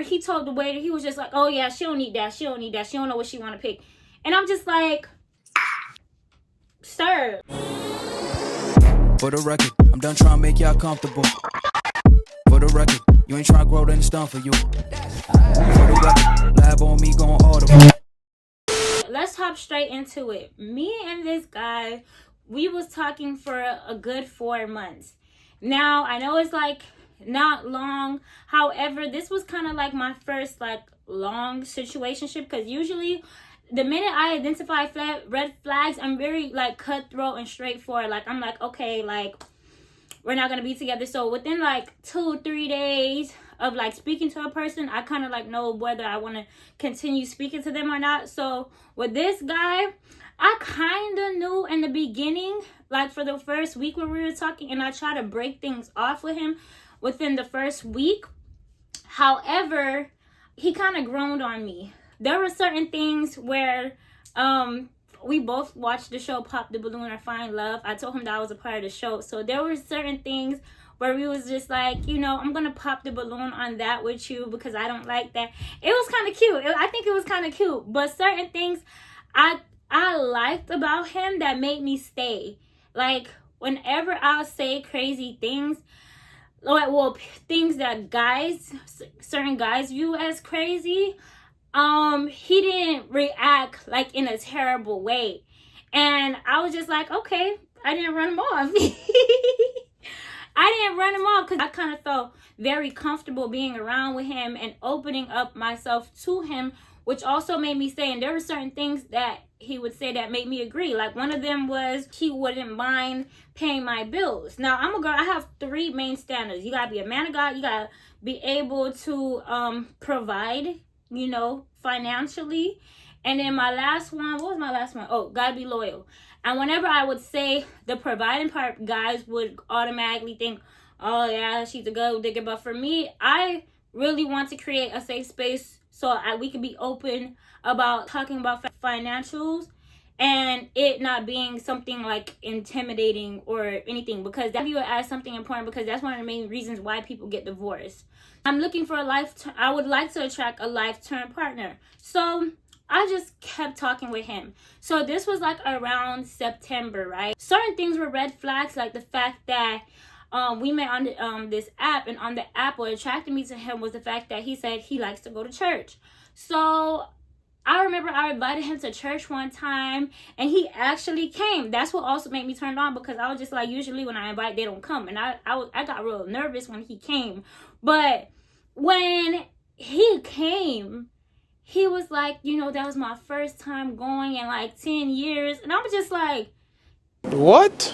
he told the waiter, he was just like, oh yeah, she don't need that, she don't need that, she don't know what she want to pick. And I'm just like, sir. For the record, I'm done trying to make y'all comfortable. For the record, you ain't trying to grow, then it's done for you. For the record, lab on me going audible. Let's hop straight into it. Me and this guy, we was talking for a good 4 months. Now, I know it's like not long. However, this was kind of like my first like long situationship, because usually the minute I identify red flags, I'm very like cutthroat and straightforward. Like, I'm like, okay, like, we're not gonna be together. So within like 2-3 days of like speaking to a person, I kind of like know whether I want to continue speaking to them or not. So with this guy, I kind of knew in the beginning, like for the first week when we were talking, and I tried to break things off with him within the first week. However, he kind of groaned on me. There were certain things where we both watched the show Pop the Balloon or Find Love. I told him that I was a part of the show. So there were certain things where we was just like, you know, I'm going to pop the balloon on that with you because I don't like that. It was kind of cute. I think it was kind of cute. But certain things I liked about him that made me stay. Like, whenever I'll say crazy things, like, well, things that certain guys view as crazy, he didn't react like in a terrible way. And I was just like, okay, I didn't run him off. I didn't run him off because I kind of felt very comfortable being around with him and opening up myself to him, which also made me stay. And there were certain things that he would say that made me agree. Like, one of them was he wouldn't mind paying my bills. Now, I'm a girl. I have 3 main standards. You gotta be a man of God. You gotta be able to provide, you know, financially. And then my last one, what was my last one? Oh, gotta be loyal. And whenever I would say the providing part, guys would automatically think, oh yeah, she's a gold digger. But for me, I really want to create a safe space so we can be open about talking about financials and it not being something like intimidating or anything, because that view it as something important, because that's one of the main reasons why people get divorced. I'm looking for I would like to attract a lifetime partner. So I just kept talking with him. So this was like around September, right? Certain things were red flags, like the fact that we met on this app, and on the app, what attracted me to him was the fact that he said he likes to go to church. So I remember I invited him to church one time, and he actually came. That's what also made me turn on, because I was just like, usually when I invite, they don't come. And I got real nervous when he came. But when he came, he was like, you know, that was my first time going in like 10 years. And I'm just like, what?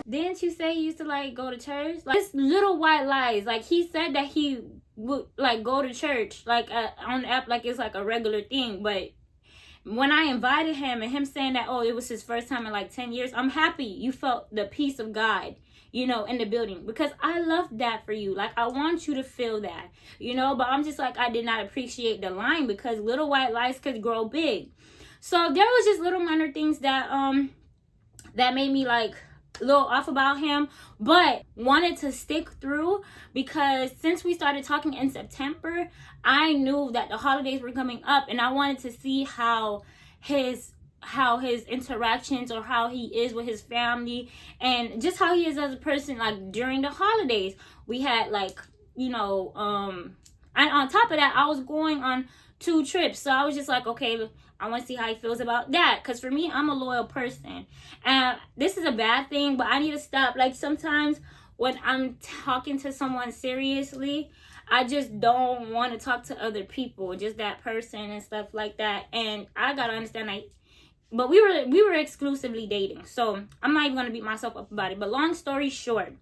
Didn't you say you used to like go to church? Like, it's little white lies. Like, he said that he would like go to church like on the app, like it's like a regular thing. But when I invited him, and him saying that, oh, it was his first time in like 10 years, I'm happy you felt the peace of God, you know, in the building, because I love that for you. Like, I want you to feel that, you know. But I'm just like, I did not appreciate the line, because little white lies could grow big. So there was just little minor things that that made me like a little off about him, but wanted to stick through, because since we started talking in September, I knew that the holidays were coming up, and I wanted to see how his interactions, or how he is with his family, and just how he is as a person, like during the holidays. We had like, you know, and on top of that, I was going on 2 trips, so I was just like, okay, I want to see how he feels about that, because for me, I'm a loyal person, and this is a bad thing, but I need to stop. Like, sometimes when I'm talking to someone seriously, I just don't want to talk to other people, just that person and stuff like that. And I gotta understand, like, but we were exclusively dating, so I'm not even gonna beat myself up about it. But long story short,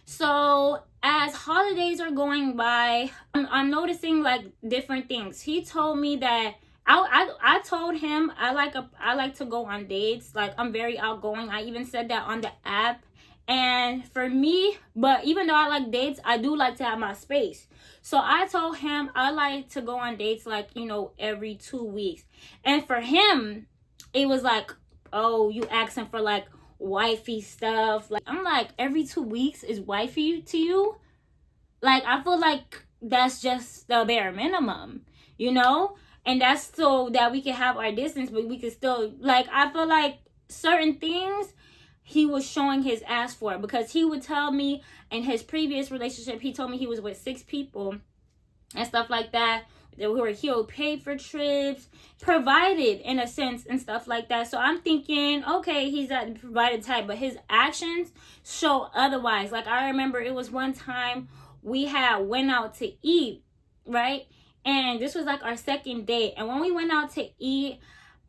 so as holidays are going by, I'm noticing like different things. He told me that I told him I like to go on dates. Like, I'm very outgoing. I even said that on the app. And for me, but even though I like dates, I do like to have my space. So I told him I like to go on dates, like, you know, every 2 weeks. And for him, it was like, oh, you asking for like wifey stuff. Like, I'm like, every 2 weeks is wifey to you? Like, I feel like that's just the bare minimum, you know? And that's so that we can have our distance, but we can still, like, I feel like certain things he was showing his ass for, because he would tell me in his previous relationship, he told me he was with 6 people and stuff like that. He'll pay for trips, provided in a sense and stuff like that. So I'm thinking, okay, he's that provided type, but his actions show otherwise. Like, I remember it was one time we went out to eat, right? And this was like our second date. And when we went out to eat,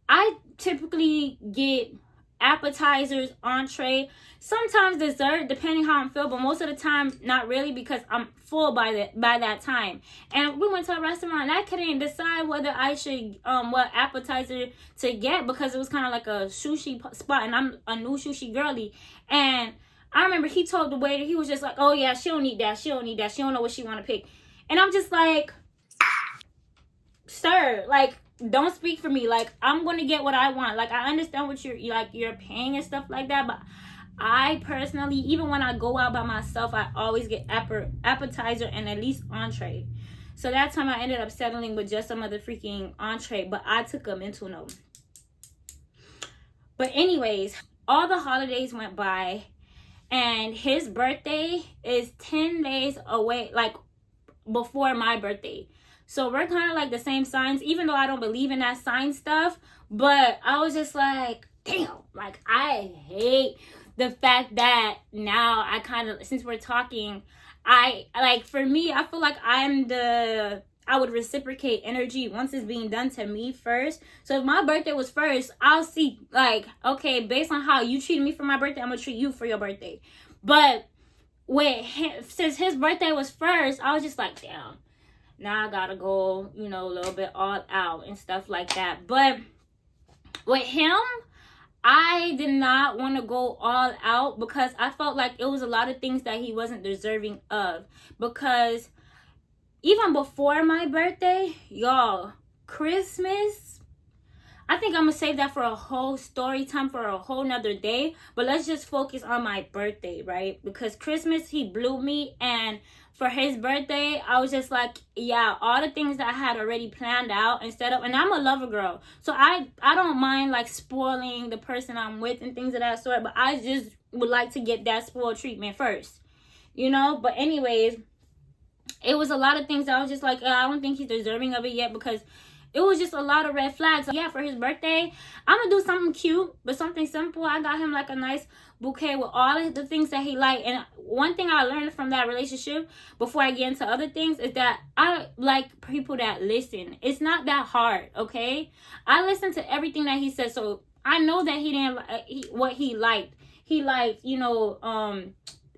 I typically get appetizers, entree, sometimes dessert, depending how I'm feeling, but most of the time not really, because I'm full by that time. And we went to a restaurant and I couldn't decide whether I should what appetizer to get, because it was kind of like a sushi spot and I'm a new sushi girly. And I remember he told the waiter, he was just like, oh yeah, she don't need that, she don't know what she want to pick. And I'm just like, sir, like, don't speak for me. Like, I'm gonna get what I want. Like, I understand what you're paying and stuff like that, but I personally, even when I go out by myself, I always get appetizer and at least entree. So that time I ended up settling with just some of the freaking entree, but I took a mental note. But anyways, all the holidays went by and his birthday is 10 days away, like before my birthday. So we're kind of like the same signs, even though I don't believe in that sign stuff. But I was just like, damn, like, I hate the fact that now I kind of, since we're talking, for me, I feel like I would reciprocate energy once it's being done to me first. So if my birthday was first, I'll see, like, okay, based on how you treated me for my birthday, I'm going to treat you for your birthday. But since his birthday was first, I was just like, damn. Now I gotta go, a little bit all out and stuff like that. But with him, I did not want to go all out because I felt like it was a lot of things that he wasn't deserving of. Because even before my birthday, y'all, Christmas, I think I'm gonna save that for a whole story time, for a whole nother day. But let's just focus on my birthday, right? Because Christmas, he blew me, and for his birthday, I was just like, yeah, all the things that I had already planned out instead of, and I'm a lover girl, so I don't mind like spoiling the person I'm with and things of that sort, but I just would like to get that spoiled treatment first, But anyways, it was a lot of things that I was just like, I don't think he's deserving of it yet, because it was just a lot of red flags. Yeah, for his birthday, I'm gonna do something cute, but something simple. I got him like a nice bouquet with all of the things that he liked. And one thing I learned from that relationship, before I get into other things, is that I like people that listen. It's not that hard, okay? I listened to everything that he said, so I know that he didn't what he liked. He liked,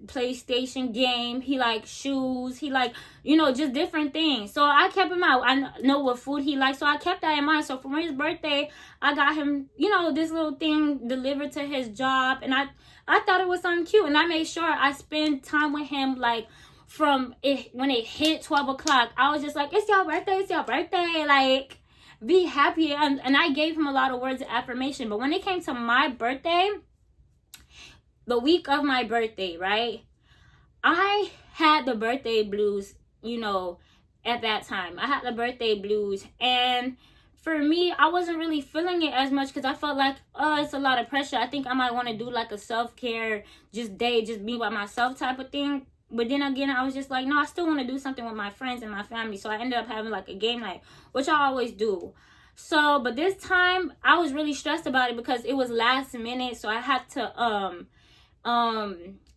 PlayStation game, he liked shoes, he liked, just different things. So I kept him out. I know what food he liked, so I kept that in mind. So for his birthday, I got him, this little thing delivered to his job, and I thought it was something cute, and I made sure I spent time with him, like, from it when it hit 12 o'clock. I was just like, it's your birthday, like, be happy. And I gave him a lot of words of affirmation. But when it came to my birthday, the week of my birthday, right, I had the birthday blues, at that time. I had the birthday blues. And for me, I wasn't really feeling it as much because I felt like, it's a lot of pressure. I think I might want to do like a self-care, just be by myself type of thing. But then again, I was just like, no, I still want to do something with my friends and my family. So I ended up having like a game night, which I always do. So, but this time I was really stressed about it because it was last minute. So I had to,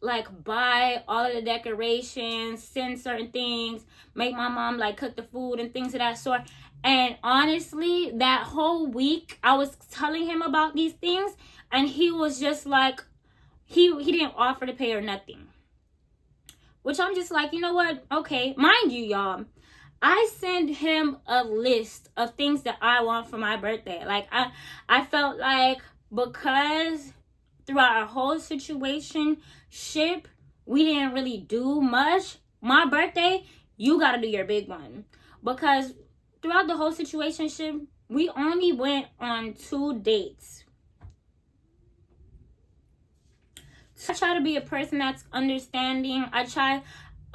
like, buy all of the decorations, send certain things, make my mom like cook the food and things of that sort. And honestly, that whole week I was telling him about these things, and he was just like, he didn't offer to pay or nothing, which I'm just like, you know what, okay. Mind you, y'all, I send him a list of things that I want for my birthday. Like, I felt like, because throughout our whole situationship, we didn't really do much. My birthday, you gotta do your big one. Because throughout the whole situationship, we only went on 2 dates. I try to be a person that's understanding. I try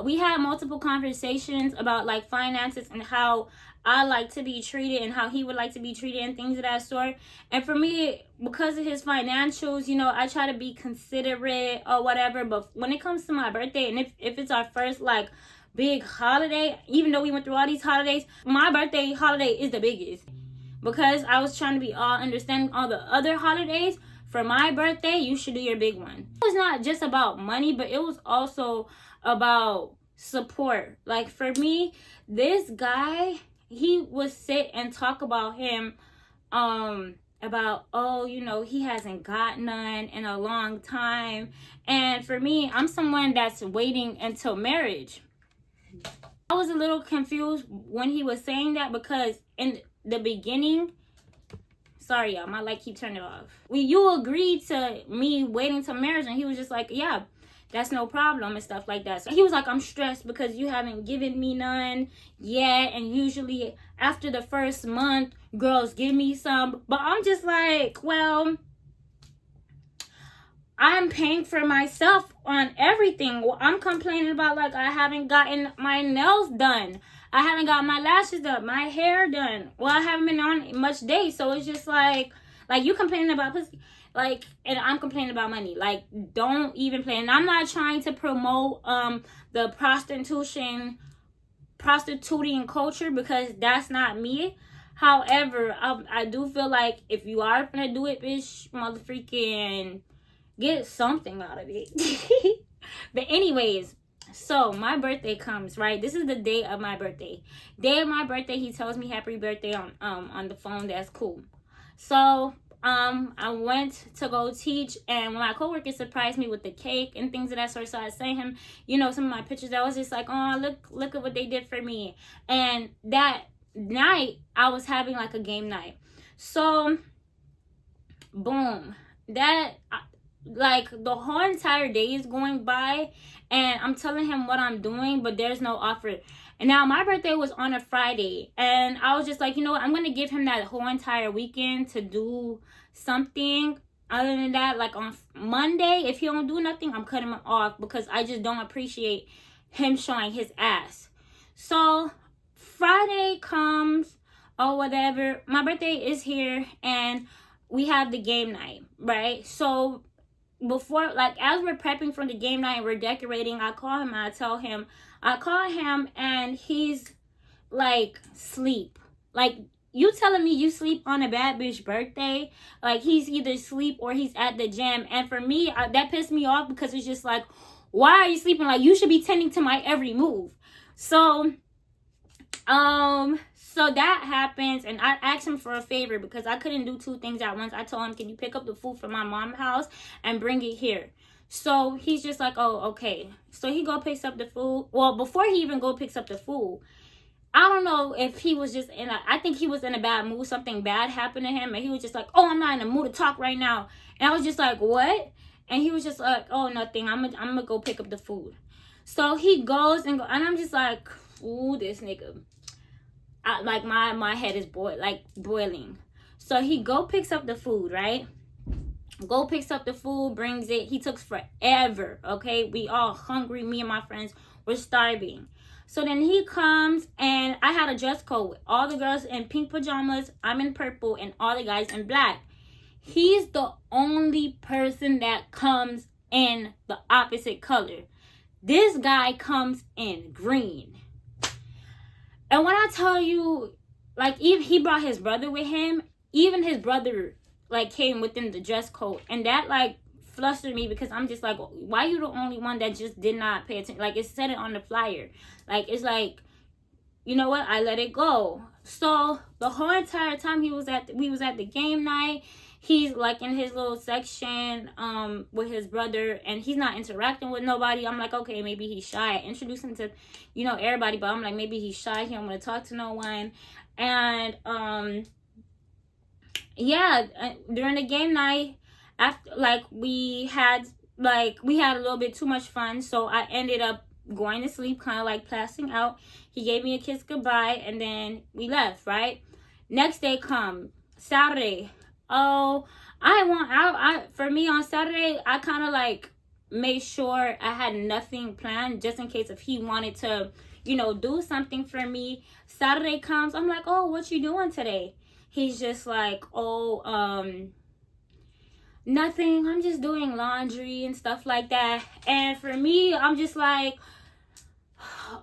we had multiple conversations about like finances and how I like to be treated and how he would like to be treated and things of that sort. And for me, because of his financials, you know, I try to be considerate or whatever. But when it comes to my birthday, and if it's our first like big holiday, even though we went through all these holidays, my birthday holiday is the biggest. Because I was trying to be all understanding all the other holidays, for my birthday, you should do your big one. It was not just about money, but it was also about support. Like for me, this guy, he would sit and talk about him, about, oh, you know, he hasn't got none in a long time. And for me, I'm someone that's waiting until marriage. I was a little confused when he was saying that, because in the beginning, sorry y'all, my light keep turning off. You agreed to me waiting till marriage, and he was just like, yeah, that's no problem and stuff like that. So he was like, I'm stressed because you haven't given me none yet, and usually after the first month, girls give me some. But I'm just like, well, I'm paying for myself on everything. Well, I'm complaining about like I haven't gotten my nails done. I haven't got my lashes done, my hair done. Well, I haven't been on much days, so it's just like you complaining about pussy, like, and I'm complaining about money. Like, don't even play. And I'm not trying to promote the prostituting culture, because that's not me. However, I do feel like if you are gonna do it, bitch, motherfucking get something out of it. But anyways, so my birthday comes, right? This is the day of my birthday. Day of my birthday, he tells me happy birthday on the phone. That's cool. So I went to go teach, and my coworker surprised me with the cake and things of that sort. So I sent him, you know, some of my pictures. I was just like, oh, look at what they did for me. And that night I was having like a game night. So boom, that like the whole entire day is going by, and I'm telling him what I'm doing, but there's no offer. And now my birthday was on a Friday, and I was just like, you know what, I'm gonna give him that whole entire weekend to do something. Other than that, like on Monday, if he don't do nothing, I'm cutting him off, because I just don't appreciate him showing his ass. So Friday comes or whatever, my birthday is here, and we have the game night, right? So before, like, as we're prepping for the game night and we're decorating, I call him and he's like, sleep. Like, you telling me you sleep on a bad bitch birthday? Like, he's either sleep or he's at the gym. And for me, that pissed me off, because it's just like, why are you sleeping? Like, you should be tending to my every move. So so that happens, and I asked him for a favor because I couldn't do two things at once. I told him, can you pick up the food from my mom's house and bring it here? So he's just like, oh, okay. So he picks up the food. Well, before he even picks up the food, I don't know if he was just I think he was in a bad mood. Something bad happened to him, and he was just like, oh, I'm not in the mood to talk right now. And I was just like, what? And he was just like, oh, nothing. I'm gonna go pick up the food. So he goes and I'm just like, ooh, this nigga. Like my head is boiling. So he picks up the food, right? Picks up the food, brings it. He took forever, okay? We all hungry. Me and my friends were starving. So then he comes, and I had a dress code with all the girls in pink pajamas. I'm in purple, and all the guys in black. He's the only person that comes in the opposite color. This guy comes in green. And when I tell you, like, even he brought his brother with him, even his brother, like, came within the dress code. And that, like, flustered me, because I'm just like, why you the only one that just did not pay attention? Like, it said it on the flyer. Like, it's like, you know what? I let it go. So the whole entire time we was at the game night, he's like in his little section with his brother, and he's not interacting with nobody. I'm like, okay, maybe he's shy. I introduce him to, you know, everybody, but I'm like, maybe he's shy. He don't want to talk to no one. And yeah, during the game night, after, like, we had a little bit too much fun, so I ended up going to sleep, kind of like passing out. He gave me a kiss goodbye, and then we left, right? Next day come Saturday. Oh, for me on Saturday, I kind of like made sure I had nothing planned just in case if he wanted to, do something for me. Saturday comes, I'm like, oh, what you doing today? He's just like, oh, nothing. I'm just doing laundry and stuff like that. And for me, I'm just like,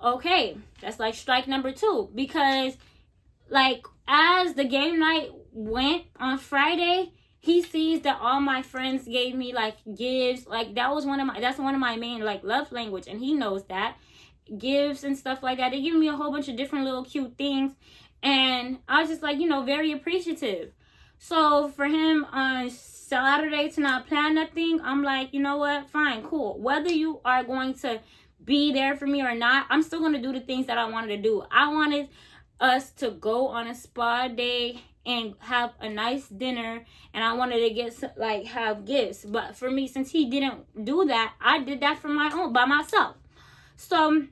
okay, that's like strike number 2. Because like as the game night went on Friday, he sees that all my friends gave me like gifts. Like that's one of my main like love language, and he knows that. Gifts and stuff like that. They give me a whole bunch of different little cute things, and I was just like, very appreciative. So for him on Saturday to not plan nothing, I'm like, you know what, fine, cool. Whether you are going to be there for me or not, I'm still going to do the things that I wanted to do. I wanted us to go on a spa day and have a nice dinner, and I wanted to have gifts. But for me, since he didn't do that, I did that by myself. So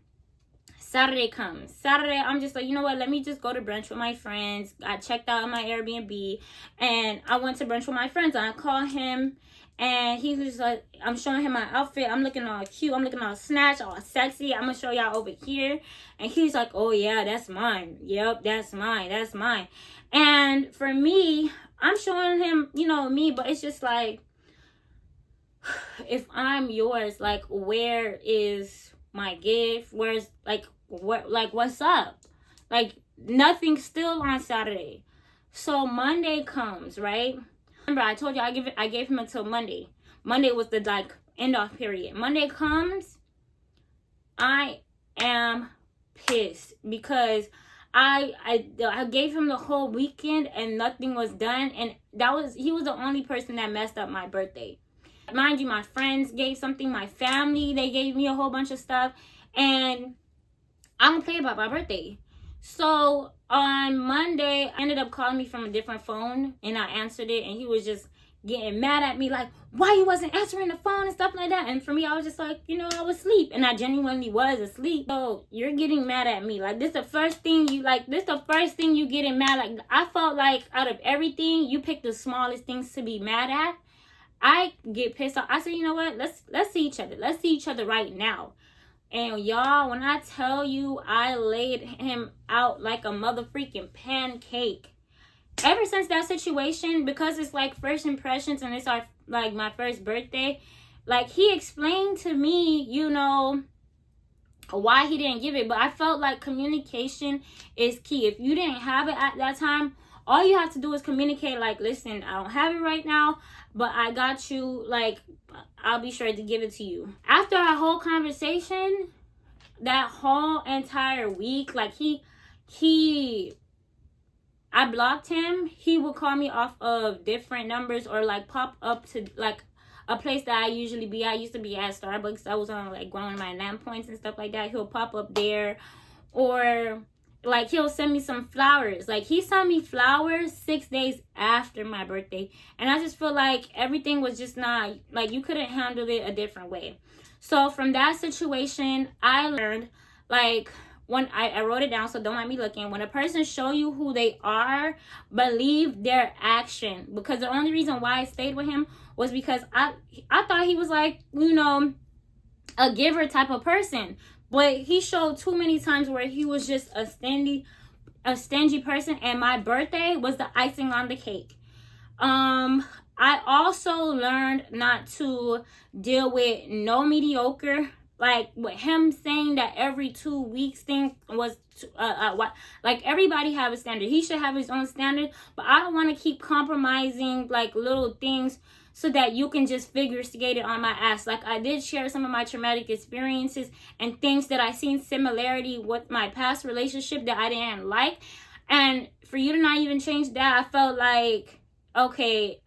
Saturday comes. Saturday, I'm just like, you know what? Let me just go to brunch with my friends. I checked out my Airbnb, and I went to brunch with my friends. And I called him, and he was like, I'm showing him my outfit. I'm looking all cute. I'm looking all snatched, all sexy. I'm going to show y'all over here. And he's like, oh, yeah, that's mine. Yep, that's mine. That's mine. And for me, I'm showing him, me. But it's just like, if I'm yours, like, where is my gift? Where's, like, what's up? Like, nothing still on Saturday. So Monday comes, right? Remember, I told you I gave him until Monday. Monday was the like end off period. Monday comes, I am pissed because I gave him the whole weekend and nothing was done, and he was the only person that messed up my birthday. Mind you, my friends gave something, my family, they gave me a whole bunch of stuff, and I don't play about my birthday. So on Monday, I ended up calling me from a different phone, and I answered it, and he was just getting mad at me, like, why you wasn't answering the phone and stuff like that. And for me, I was just like, I was asleep, and I genuinely was asleep. So you're getting mad at me, like, this the first thing you getting mad. Like, I felt like out of everything, you picked the smallest things to be mad at. I get pissed off. I said, you know what, let's see each other. Let's see each other right now. And y'all, when I tell you, I laid him out like a mother freaking pancake. Ever since that situation, because it's like first impressions and it's my first birthday, like he explained to me, why he didn't give it. But I felt like communication is key. If you didn't have it at that time, all you have to do is communicate, like, listen, I don't have it right now, but I got you, like, I'll be sure to give it to you. After our whole conversation, that whole entire week, like, I blocked him. He would call me off of different numbers or, like, pop up to, like, a place that I usually be. I used to be at Starbucks. I was on, like, one of my land points and stuff like that. He'll pop up there, or like he'll send me some flowers. Like, he sent me flowers 6 days after my birthday, and I just feel like everything was just not, like, you couldn't handle it a different way. So from that situation, I learned, like, when I wrote it down, so don't mind me looking. When a person show you who they are, believe their action. Because the only reason why I stayed with him was because I thought he was like, a giver type of person. But he showed too many times where he was just a stingy person, and my birthday was the icing on the cake. I also learned not to deal with no mediocre. Like, with him saying that every 2 weeks thing was like, everybody have a standard. He should have his own standard, but I don't want to keep compromising like little things so that you can just figure skate it on my ass. Like, I did share some of my traumatic experiences and things that I seen similarity with my past relationship that I didn't like. And for you to not even change that, I felt like, okay,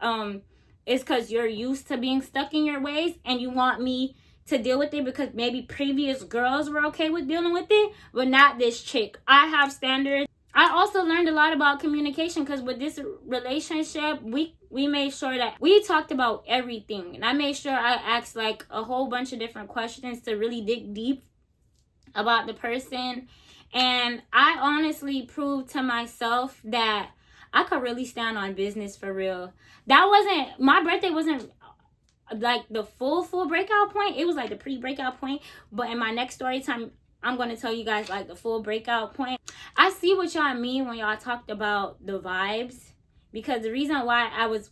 it's because you're used to being stuck in your ways and you want me to deal with it because maybe previous girls were okay with dealing with it, but not this chick. I have standards. I also learned a lot about communication, because with this relationship, we made sure that we talked about everything. And I made sure I asked like a whole bunch of different questions to really dig deep about the person. And I honestly proved to myself that I could really stand on business for real. My birthday wasn't like the full breakout point. It was like the pre-breakout point, but in my next story time, I'm going to tell you guys like the full breakout point. I see what y'all mean when y'all talked about the vibes, because the reason why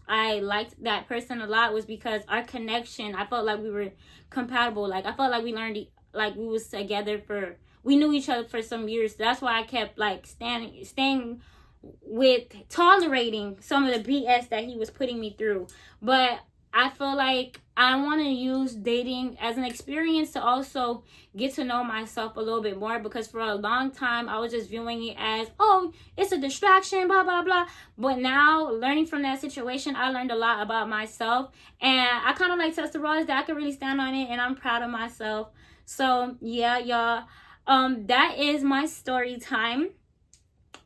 I liked that person a lot was because our connection, I felt like we were compatible. Like I felt like we learned, like we was together we knew each other for some years. That's why I kept like staying with tolerating some of the BS that he was putting me through. But I feel like I want to use dating as an experience to also get to know myself a little bit more, because for a long time I was just viewing it as, oh, it's a distraction, blah blah blah. But now, learning from that situation, I learned a lot about myself, and I kind of like test the waters that I can really stand on it, and I'm proud of myself. So yeah, y'all, that is my story time.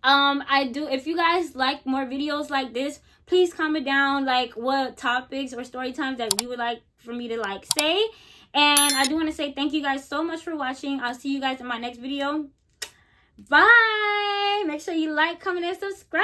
If you guys like more videos like this, please comment down like what topics or story times that you would like for me to like say. And I do want to say thank you guys so much for watching. I'll see you guys in my next video. Bye. Make sure you like, comment, and subscribe.